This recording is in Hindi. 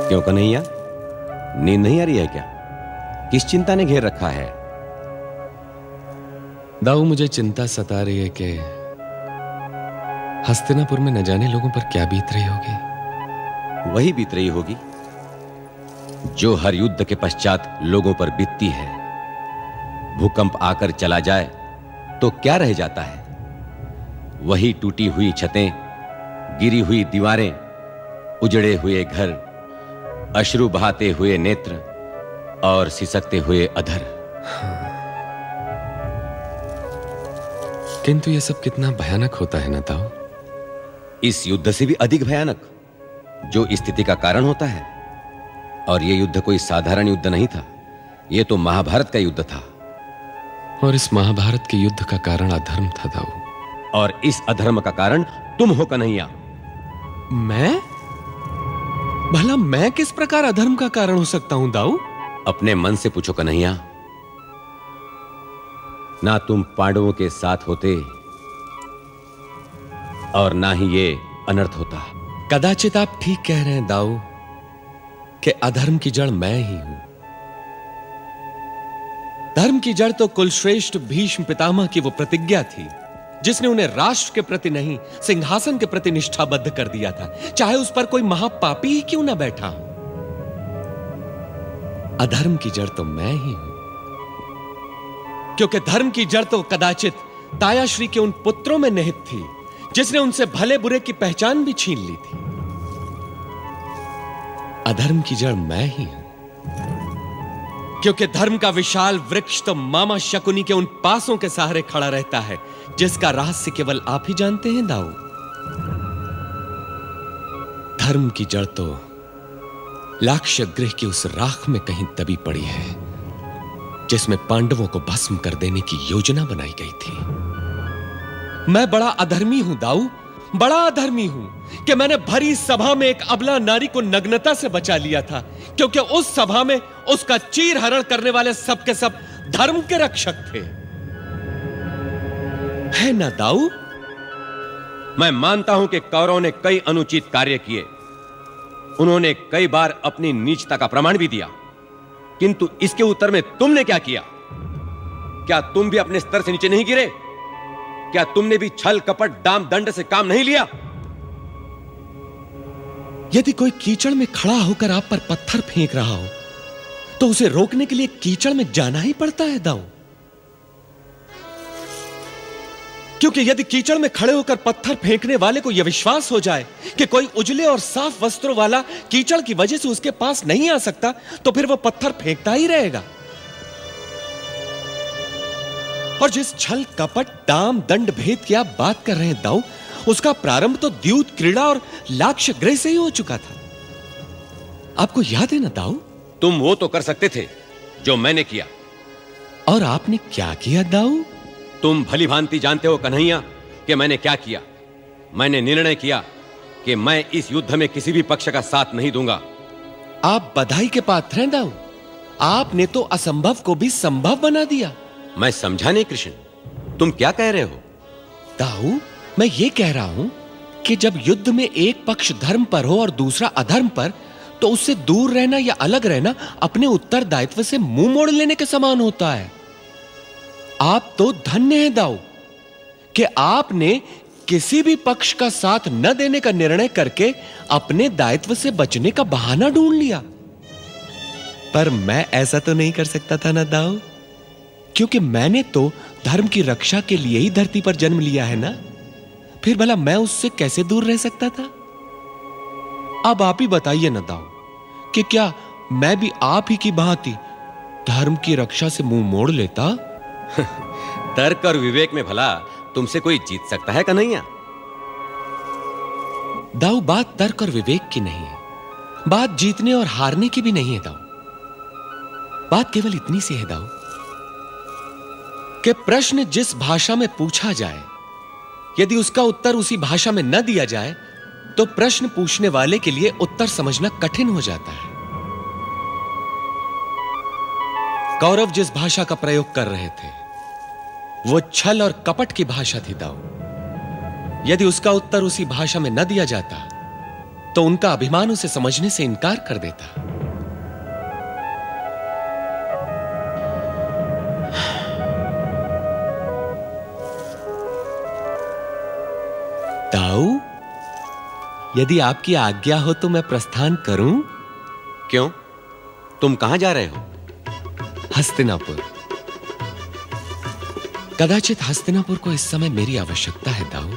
क्यों कन्हैया, नींद नहीं आ रही है क्या? किस चिंता ने घेर रखा है? दाऊ, मुझे चिंता सता रही है कि हस्तिनापुर में न जाने लोगों पर क्या बीत रही होगी। वही बीत रही होगी जो हर युद्ध के पश्चात लोगों पर बीतती है। भूकंप आकर चला जाए तो क्या रह जाता है? वही टूटी हुई छतें, गिरी हुई दीवारें, उजड़े हुए घर, अश्रु बहाते हुए नेत्र और सिसकते हुए अधर। किंतु यह सब कितना भयानक होता है ना ताऊ? इस युद्ध से भी अधिक भयानक जो स्थिति का कारण होता है। और यह युद्ध कोई साधारण युद्ध नहीं था, यह तो महाभारत का युद्ध था। और इस महाभारत के युद्ध का कारण अधर्म था दाऊ। और इस अधर्म का कारण तुम हो कन्हैया। मैं? भला मैं किस प्रकार अधर्म का कारण हो सकता हूं दाऊ? अपने मन से पूछो कन्हैया। ना तुम पांडवों के साथ होते और ना ही ये अनर्थ होता। कदाचित आप ठीक कह रहे हैं दाऊ कि अधर्म की जड़ मैं ही हूं। धर्म की जड़ तो कुलश्रेष्ठ भीष्म पितामह की वो प्रतिज्ञा थी जिसने उन्हें राष्ट्र के प्रति नहीं, सिंहासन के प्रति निष्ठाबद्ध कर दिया था, चाहे उस पर कोई महापापी ही क्यों ना बैठा हो। अधर्म की जड़ तो मैं ही हूं, क्योंकि धर्म की जड़ तो कदाचित तायाश्री के उन पुत्रों में निहित थी जिसने उनसे भले बुरे की पहचान भी छीन ली थी। अधर्म की जड़ मैं ही हूं, क्योंकि धर्म का विशाल वृक्ष तो मामा शकुनी के उन पासों के सहारे खड़ा रहता है जिसका रहस्य केवल आप ही जानते हैं दाऊ। धर्म की जड़ तो लाक्षागृह की उस राख में कहीं दबी पड़ी है जिसमें पांडवों को भस्म कर देने की योजना बनाई गई थी। मैं बड़ा अधर्मी हूं दाऊ, बड़ा अधर्मी हूं कि मैंने भरी सभा में एक अबला नारी को नग्नता से बचा लिया था, क्योंकि उस सभा में उसका चीर हरण करने वाले सब के सब धर्म के रक्षक थे। है ना दाऊ? मैं मानता हूं कि कौरवों ने कई अनुचित कार्य किए, उन्होंने कई बार अपनी नीचता का प्रमाण भी दिया, किंतु इसके उत्तर में तुमने क्या किया? क्या तुम भी अपने स्तर से नीचे नहीं गिरे? क्या तुमने भी छल कपट दाम दंड से काम नहीं लिया? यदि कोई कीचड़ में खड़ा होकर आप पर पत्थर फेंक रहा हो तो उसे रोकने के लिए कीचड़ में जाना ही पड़ता है दाऊ, क्योंकि यदि कीचड़ में खड़े होकर पत्थर फेंकने वाले को यह विश्वास हो जाए कि कोई उजले और साफ वस्त्रों वाला कीचड़ की वजह से उसके पास नहीं आ सकता, तो फिर वह पत्थर फेंकता ही रहेगा। और जिस छल कपट दाम दंड भेद की आप बात कर रहे हैं दाऊ, उसका प्रारंभ तो द्यूत क्रीड़ा और लाक्षागृह से ही हो चुका था। आपको याद है ना दाऊ? तुम वो तो कर सकते थे जो मैंने किया। और आपने क्या किया दाऊ? तुम भली भांति जानते हो कन्हैया कि मैंने क्या किया। मैंने निर्णय किया कि मैं इस युद्ध में किसी भी पक्ष का साथ नहीं दूंगा। आप बधाई के पात्र हैं दाऊ, आपने तो असंभव को भी संभव बना दिया। मैं समझा नहीं कृष्ण, तुम क्या कह रहे हो? दाऊ, मैं ये कह रहा हूं कि जब युद्ध में एक पक्ष धर्म पर हो और दूसरा अधर्म पर, तो उससे दूर रहना या अलग रहना अपने उत्तरदायित्व से मुंह मोड़ लेने के समान होता है। आप तो धन्य हैं दाऊ कि आपने किसी भी पक्ष का साथ न देने का निर्णय करके अपने दायित्व से बचने का बहाना ढूंढ लिया। पर मैं ऐसा तो नहीं कर सकता था ना दाऊ, क्योंकि मैंने तो धर्म की रक्षा के लिए ही धरती पर जन्म लिया है ना। फिर भला मैं उससे कैसे दूर रह सकता था? अब आप ही बताइए ना दाऊ कि क्या मैं भी आप ही की भांति धर्म की रक्षा से मुंह मोड़ लेता? तर्क और विवेक में भला तुमसे कोई जीत सकता है कन्हैया? दाऊ, बात तर्क और विवेक की नहीं है, बात जीतने और हारने की भी नहीं है दाऊ। बात केवल इतनी सी है दाऊ कि प्रश्न जिस भाषा में पूछा जाए, यदि उसका उत्तर उसी भाषा में न दिया जाए तो प्रश्न पूछने वाले के लिए उत्तर समझना कठिन हो जाता है। कौरव जिस भाषा का प्रयोग कर रहे थे वो छल और कपट की भाषा थी दाऊ। यदि उसका उत्तर उसी भाषा में न दिया जाता तो उनका अभिमान उसे समझने से इनकार कर देता। दाऊ, यदि आपकी आज्ञा हो तो मैं प्रस्थान करूं? क्यों? तुम कहां जा रहे हो? हस्तिनापुर। कदाचित हस्तिनापुर को इस समय मेरी आवश्यकता है दाऊ।